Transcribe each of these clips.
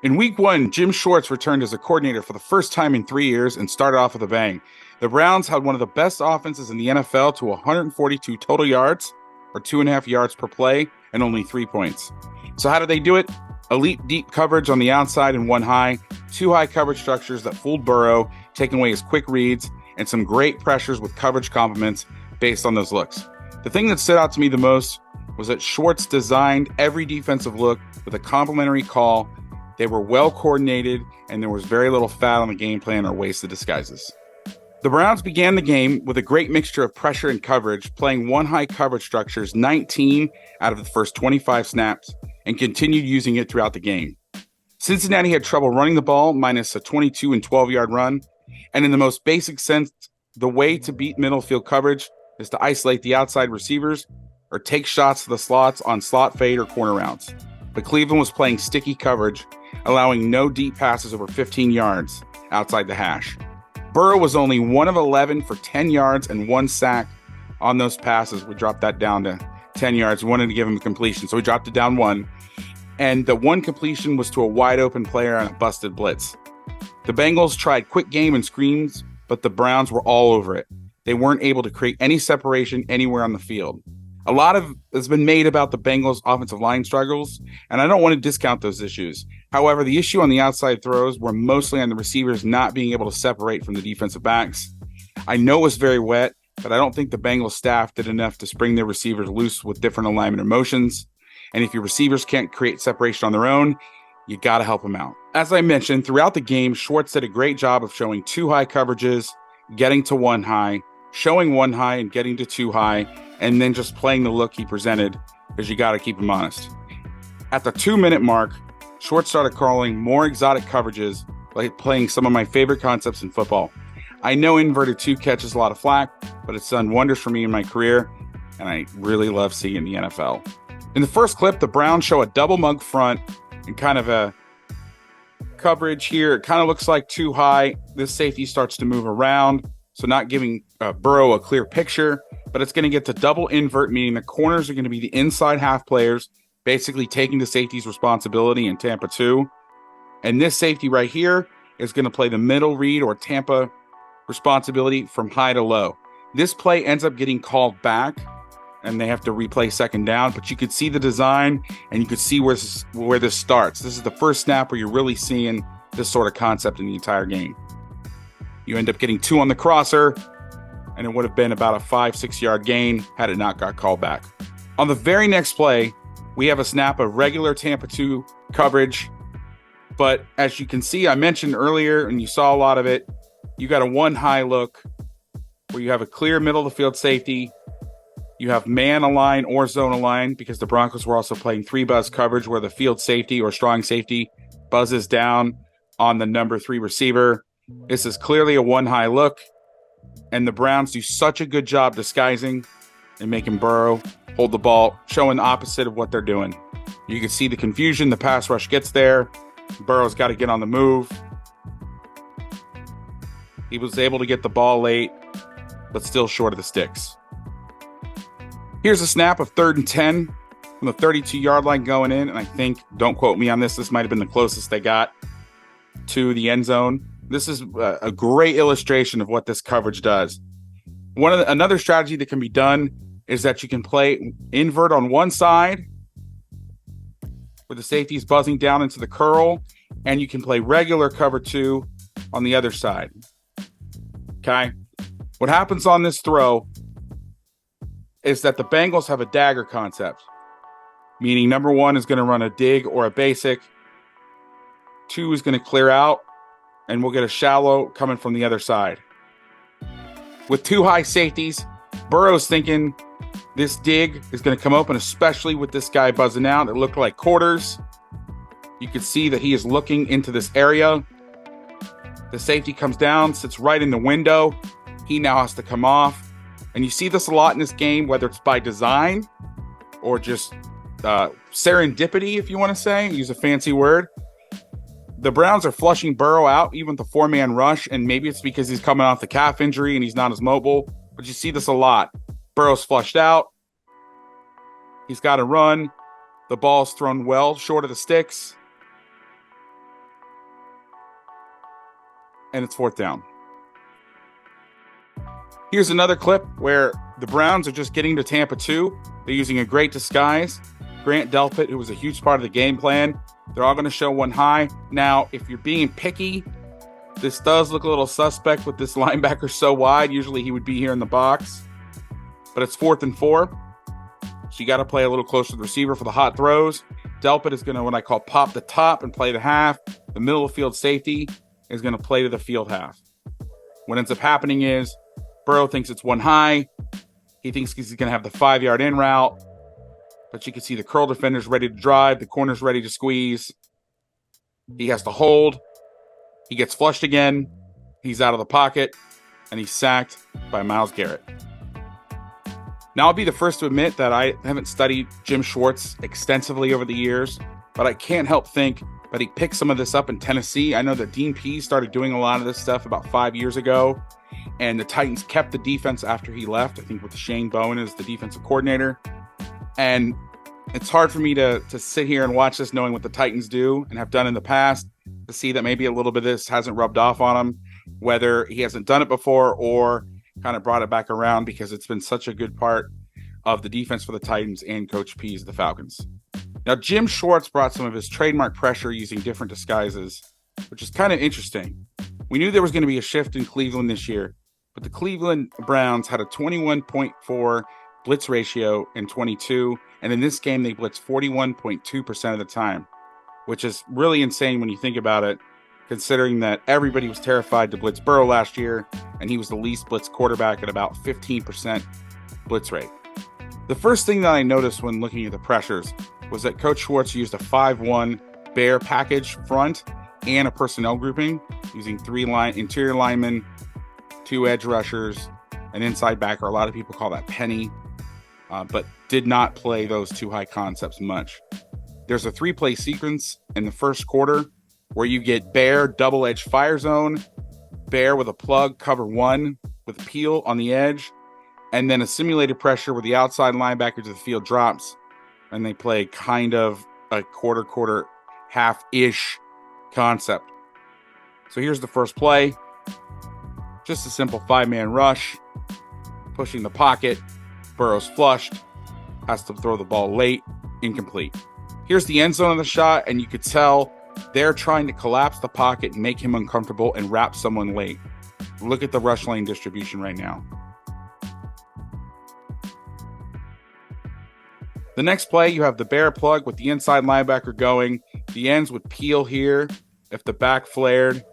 In week one, Jim Schwartz returned as a coordinator for the first time in 3 years and started off with a bang. The Browns had one of the best offenses in the NFL to 142 total yards, or 2.5 yards per play, and only 3 points. So how did they do it? Elite deep coverage on the outside and one high, two high coverage structures that fooled Burrow, taking away his quick reads, and some great pressures with coverage complements based on those looks. The thing that stood out to me the most was that Schwartz designed every defensive look with a complimentary call. They were well coordinated, and there was very little fat on the game plan or wasted disguises. The Browns began the game with a great mixture of pressure and coverage, playing one high coverage structures 19 out of the first 25 snaps, and continued using it throughout the game. Cincinnati had trouble running the ball, minus a 22 and 12-yard run, and in the most basic sense, the way to beat middle field coverage is to isolate the outside receivers or take shots to the slots on slot fade or corner routes. But Cleveland was playing sticky coverage, allowing no deep passes over 15 yards outside the hash. Burrow was only 1 of 11 for 10 yards and 1 sack on those passes. We dropped that down to 10 yards. We wanted to give him a completion, so we dropped it down 1. And the one completion was to a wide open player on a busted blitz. The Bengals tried quick game and screens, but the Browns were all over it. They weren't able to create any separation anywhere on the field. A lot has been made about the Bengals' offensive line struggles, and I don't want to discount those issues. However, the issue on the outside throws were mostly on the receivers not being able to separate from the defensive backs. I know it was very wet, but I don't think the Bengals staff did enough to spring their receivers loose with different alignment and motions. And if your receivers can't create separation on their own, you got to help them out. As I mentioned, throughout the game, Schwartz did a great job of showing 2 high coverages, getting to 1 high, showing 1 high and getting to 2 high, and then just playing the look he presented, because you got to keep him honest. At the 2-minute mark, Schwartz started calling more exotic coverages, like playing some of my favorite concepts in football. I know inverted 2 catches a lot of flack, but it's done wonders for me in my career, and I really love seeing it in the NFL. In the first clip, the Browns show a double mug front and kind of a coverage here. It kind of looks like 2 high. This safety starts to move around, so not giving Burrow a clear picture, but it's going to get to double invert, meaning the corners are going to be the inside half players, basically taking the safety's responsibility in Tampa 2. And this safety right here is going to play the middle read or Tampa responsibility from high to low. This play ends up getting called back, and they have to replay second down, but you could see the design, and you could see where this starts. This is the first snap where you're really seeing this sort of concept in the entire game. You end up getting 2 on the crosser, and it would have been about a 5-6 yard gain had it not got called back. On the very next play, we have a snap of regular Tampa 2 coverage, but as you can see, I mentioned earlier, and you saw a lot of it, you got a 1 high look where you have a clear middle of the field safety. You have man align or zone align, because the Broncos were also playing 3 buzz coverage where the field safety or strong safety buzzes down on the number 3 receiver. This is clearly a 1 high look, and the Browns do such a good job disguising and making Burrow hold the ball, showing the opposite of what they're doing. You can see the confusion. The pass rush gets there. Burrow's got to get on the move. He was able to get the ball late, but still short of the sticks. Here's a snap of 3rd and 10 from the 32-yard line going in, and I think, don't quote me on this might have been the closest they got to the end zone. This is a great illustration of what this coverage does. Another strategy that can be done is that you can play invert on one side where the safety is buzzing down into the curl, and you can play regular cover 2 on the other side. Okay? What happens on this throw is that the Bengals have a dagger concept, meaning number 1 is going to run a dig or a basic, 2 is going to clear out, and we'll get a shallow coming from the other side. With 2 high safeties, Burrow's thinking this dig is going to come open, especially with this guy buzzing out. It looked like quarters. You can see that he is looking into this area. The safety comes down, sits right in the window. He now has to come off. And you see this a lot in this game, whether it's by design or just serendipity, if you want to say, use a fancy word. The Browns are flushing Burrow out, even with the 4-man rush, and maybe it's because he's coming off the calf injury and he's not as mobile, but you see this a lot. Burrow's flushed out. He's got to run. The ball's thrown well short of the sticks. and it's 4th down. Here's another clip where the Browns are just getting to Tampa 2. They're using a great disguise. Grant Delpit, who was a huge part of the game plan. They're all going to show one high. Now, if you're being picky, this does look a little suspect with this linebacker so wide. Usually he would be here in the box. But it's 4th and 4. So you got to play a little closer to the receiver for the hot throws. Delpit is going to, what I call, pop the top and play the half. The middle of field safety is going to play to the field half. What ends up happening is Burrow thinks it's one high. He thinks he's going to have the 5-yard in route. But you can see the curl defender's ready to drive. The corner's ready to squeeze. He has to hold. He gets flushed again. He's out of the pocket. And he's sacked by Mylesgarrett. Now, I'll be the first to admit that I haven't studied Jim Schwartz extensively over the years. But I can't help think that he picked some of this up in Tennessee. I know that Dean Pease started doing a lot of this stuff about 5 years ago. And the Titans kept the defense after he left. I think with Shane Bowen as the defensive coordinator. And it's hard for me to sit here and watch this knowing what the Titans do and have done in the past, to see that maybe a little bit of this hasn't rubbed off on him, whether he hasn't done it before or kind of brought it back around, because it's been such a good part of the defense for the Titans and Coach Pease, the Falcons. Now, Jim Schwartz brought some of his trademark pressure using different disguises, which is kind of interesting. We knew there was going to be a shift in Cleveland this year, but the Cleveland Browns had a 21.4 blitz ratio in 22, and in this game they blitzed 41.2% of the time, which is really insane when you think about it, considering that everybody was terrified to blitz Burrow last year, and he was the least blitz quarterback at about 15% blitz rate. The first thing that I noticed when looking at the pressures was that Coach Schwartz used a 5-1 bear package front and a personnel grouping, using 3 interior linemen, 2 edge rushers, an inside backer. A lot of people call that penny, but did not play those 2 high concepts much. There's a 3-play sequence in the first quarter where you get bear double edge fire zone, bear with a plug cover 1 with peel on the edge, and then a simulated pressure where the outside linebacker to the field drops, and they play kind of a quarter, half-ish concept. So here's the first play. Just a simple 5-man rush, pushing the pocket. Burrow's flushed, has to throw the ball late, incomplete. Here's the end zone of the shot, and you could tell they're trying to collapse the pocket and make him uncomfortable and wrap someone late. Look at the rush lane distribution right now. The next play, you have the bear plug with the inside linebacker going. The ends would peel here if the back flared,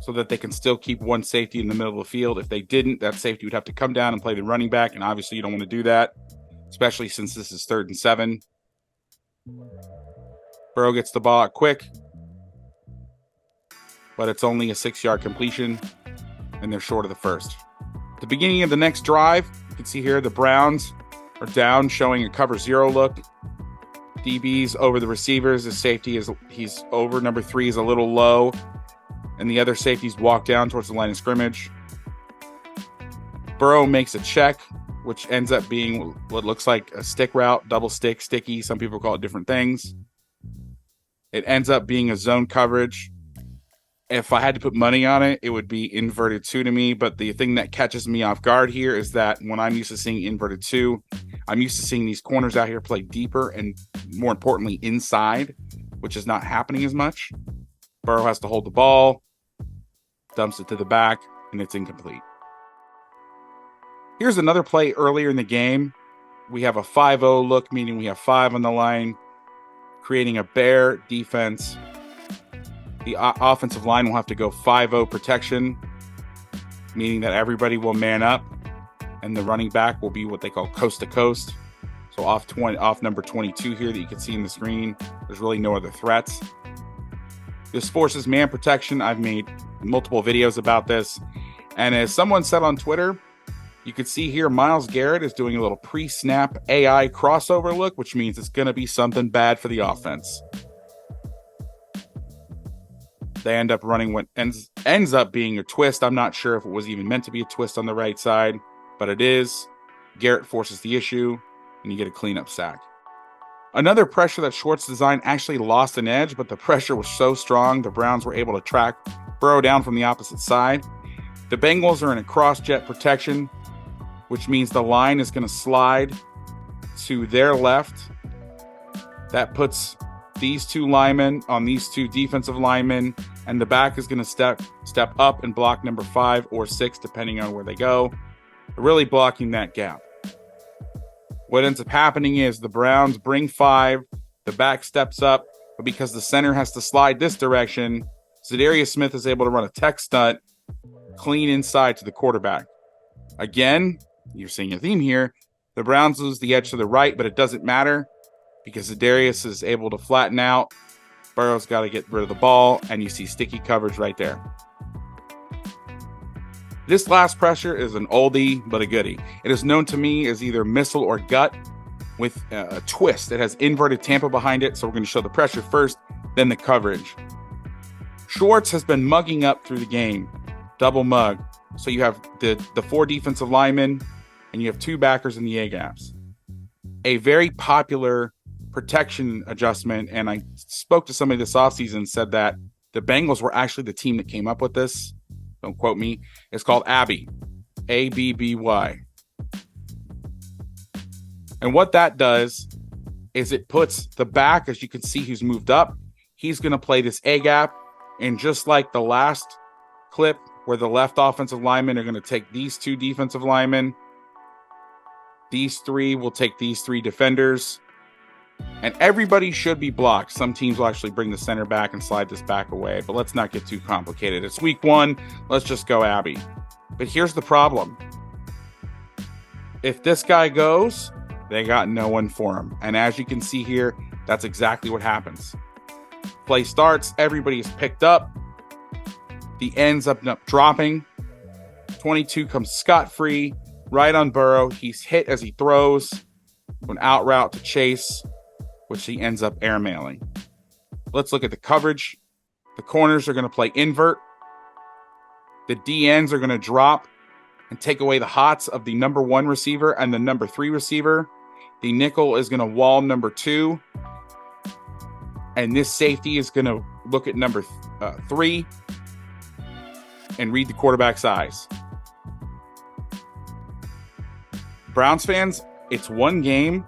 so that they can still keep one safety in the middle of the field. If they didn't, that safety would have to come down and play the running back, and obviously you don't want to do that, especially since this is 3rd and 7. Burrow gets the ball out quick, but it's only a 6-yard completion, and they're short of the first. At the beginning of the next drive, you can see here the Browns are down, showing a cover 0 look. DB's over the receivers. The safety he's over. Number 3 is a little low, and the other safeties walk down towards the line of scrimmage. Burrow makes a check, which ends up being what looks like a stick route, double stick, sticky. Some people call it different things. It ends up being a zone coverage. If I had to put money on it, it would be inverted 2 to me. But the thing that catches me off guard here is that when I'm used to seeing inverted 2, I'm used to seeing these corners out here play deeper and, more importantly, inside, which is not happening as much. Burrow has to hold the ball, dumps it to the back, and it's incomplete. Here's another play earlier in the game. We have a 5-0 look, meaning we have 5 on the line, creating a bear defense. The offensive line will have to go 5-0 protection, meaning that everybody will man up, and the running back will be what they call coast to coast. So off number 22 here that you can see in the screen. There's really no other threats. This forces man protection. I've made multiple videos about this. And as someone said on Twitter, you can see here Mylesgarrett is doing a little pre-snap AI crossover look, which means it's going to be something bad for the offense. They end up running what ends up being a twist. I'm not sure if it was even meant to be a twist on the right side, but it is. Garrett forces the issue, and you get a cleanup sack. Another pressure that Schwartz designed actually lost an edge, but the pressure was so strong, the Browns were able to track Burrow down from the opposite side. The Bengals are in a cross-jet protection, which means the line is going to slide to their left. That puts these two linemen on these two defensive linemen, and the back is going to step up and block number 5 or 6, depending on where they go. They're really blocking that gap. What ends up happening is the Browns bring 5, the back steps up, but because the center has to slide this direction, Zadarius Smith is able to run a tech stunt clean inside to the quarterback. Again, you're seeing a theme here. The Browns lose the edge to the right, but it doesn't matter because Zadarius is able to flatten out. Burrow's got to get rid of the ball, and you see sticky coverage right there. This last pressure is an oldie but a goodie. It is known to me as either missile or gut with a twist. It has inverted Tampa behind it, so we're going to show the pressure first, then the coverage. Schwartz has been mugging up through the game, double mug. So you have the 4 defensive linemen, and you have 2 backers in the A-gaps. A very popular protection adjustment, and I spoke to somebody this offseason and said that the Bengals were actually the team that came up with this. Don't quote me. It's called Abby. A-B-B-Y. And what that does is it puts the back, as you can see, who's moved up. He's going to play this A-gap, and just like the last clip where the left offensive linemen are going to take these 2 defensive linemen, these 3 will take these 3 defenders, and everybody should be blocked. Some teams will actually bring the center back and slide this back away, but let's not get too complicated. It's week 1. Let's just go Abby. But here's the problem. If this guy goes, they got no one for him. And as you can see here, that's exactly what happens. Play starts. Everybody is picked up. The ends up dropping. 22 comes scot-free right on Burrow. He's hit as he throws an out route to Chase, which he ends up airmailing. Let's look at the coverage. The corners are going to play invert. The DNs are going to drop and take away the hots of the number 1 receiver and the number 3 receiver. The nickel is going to wall number 2. And this safety is going to look at number 3 and read the quarterback's eyes. Browns fans, it's one game.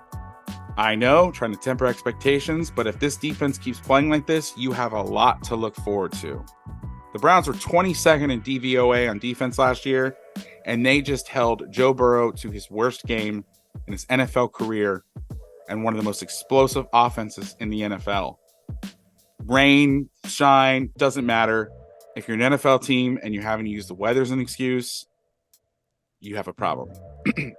I know, trying to temper expectations, but if this defense keeps playing like this, you have a lot to look forward to. The Browns were 22nd in DVOA on defense last year, and they just held Joe Burrow to his worst game in his NFL career and one of the most explosive offenses in the NFL. Rain, shine, doesn't matter. If you're an NFL team and you're having to use the weather as an excuse, you have a problem.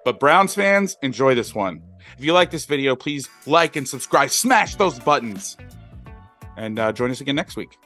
But Browns fans, enjoy this one. If you like this video, please like and subscribe. Smash those buttons. And join us again next week.